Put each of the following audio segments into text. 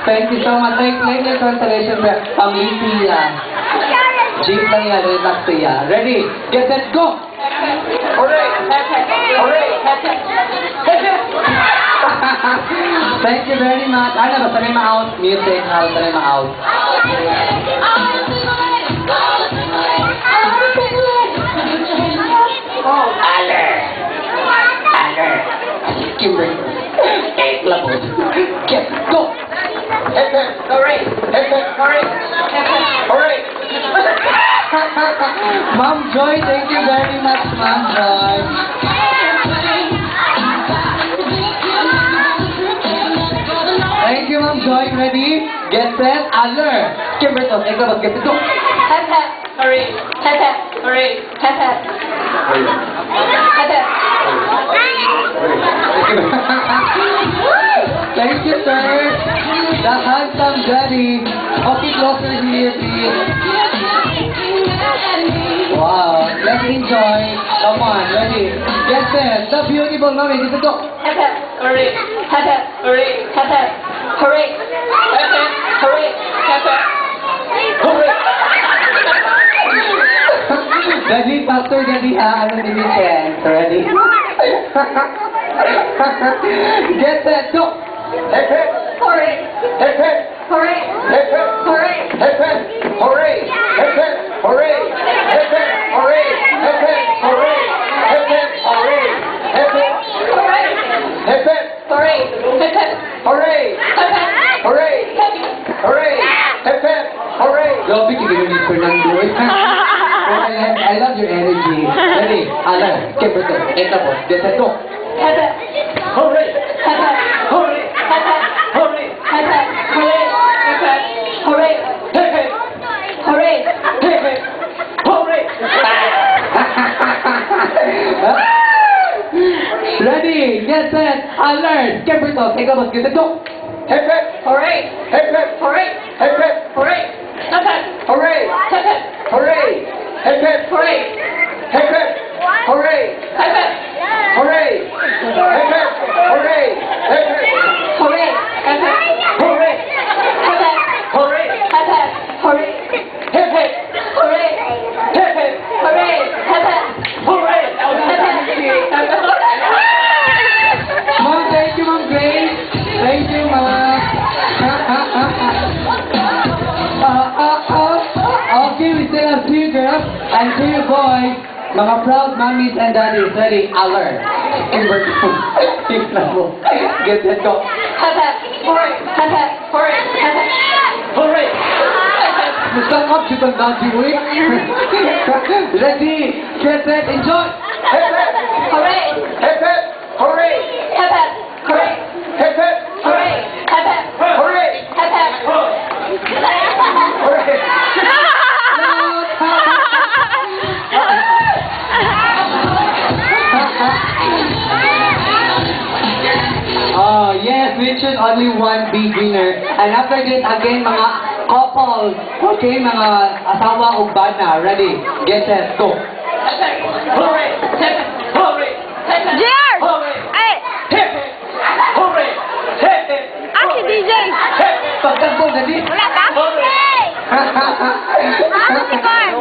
Thank you so much. Thank you translation ang Lydia. Jeep lang yan, relax siya. Ready? Get set, go! Hooray! Hooray! Thank you very much. Ano ba? Sanay ma-out. Music. Sanay ma-out. Ale! Ale! Kimberly. Eight levels. Get go! Hooray! Hooray! Hooray! Ma'am Joy, thank you very much, Ma'am Joy. Thank you, Ma'am Joy. Ready? Get set, alert. Kimberly, eight levels. Get set, go! Hooray! Hooray! Thank you, sir. The handsome Daddy. Okay, closer here, please. Wow, let's enjoy. Come on, ready. Get set. The beautiful mommy. Get set, go. Hooray! Hooray! Hooray! Hooray! Hooray! Daddy, Pastor Daddy, ano ni Vincent? Ready? Get set, go. Hooray! Hooray! Hooray! Hooray! Grabe, kinilig ni Fernando. I love your energy. Ready? Alan, Kimberly, eight levels. Get set, go. Hooray! Hooray! Hooray! Ready? Get set, alert. Kimberly, eight levels. Get set, go. Hooray! Hooray! Hooray! Ma'am, thank you, Ma'am Grace. Thank you, Ma'am. Okay, we still have two girls and two boys. Mga proud mommies and daddies. Ready? Alert. Kimberly. Get set, go. Stand up, you can dance you week. Ready? Get set, enjoy. Oh, yes, we choose only one big winner. And after this, again, mga couples. Okay, mga asawa o bana. Ready? Get set, go. JR! Ay! Ah, si DJ! Pagkagbo, dali. Wala ka?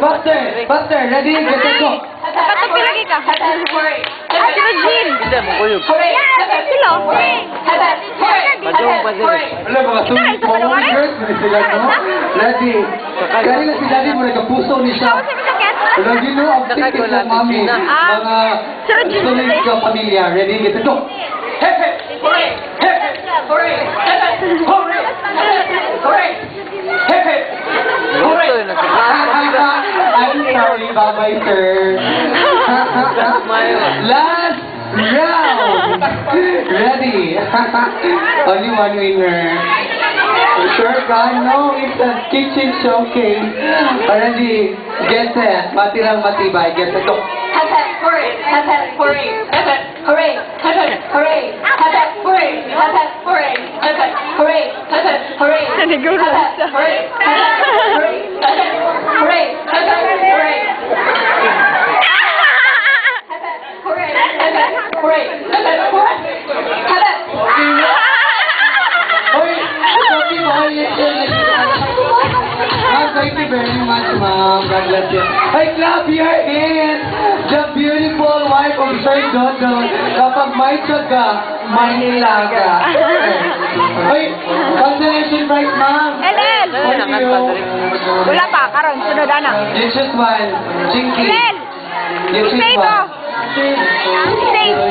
Buster, ready? Get set, go. Patupi lagi ka. Ah, si Regine! Hindi mo ko yun. Silo? Alam mga tuloy po, girls, sila, no? Ready? Kaya na si Daddy mo, nagkapuso ni siya. Lagi no, ang ticket ng mami. Mga tuloy ka pamilya. Ready? Get set, go. I'm sorry, bye-bye, sir. Last round. Ready? Only one winner. Sure, God, no, it's a kitchen showcase. Ready? Get set. Matirang matibay. Get set. Go. Nanigulo siya. Hoy, sabi mo, very much, ma'am. God bless you. Hey, clap your hands. The beautiful wife of Sir Dodon. Kapag may tsaga, may nilaga. Hey, consolation prize, ma'am. Elel! Thank you. Wala pa, karon, sunod ana. You choose one. Chinky. Elel! You choose Save one. oh! Save!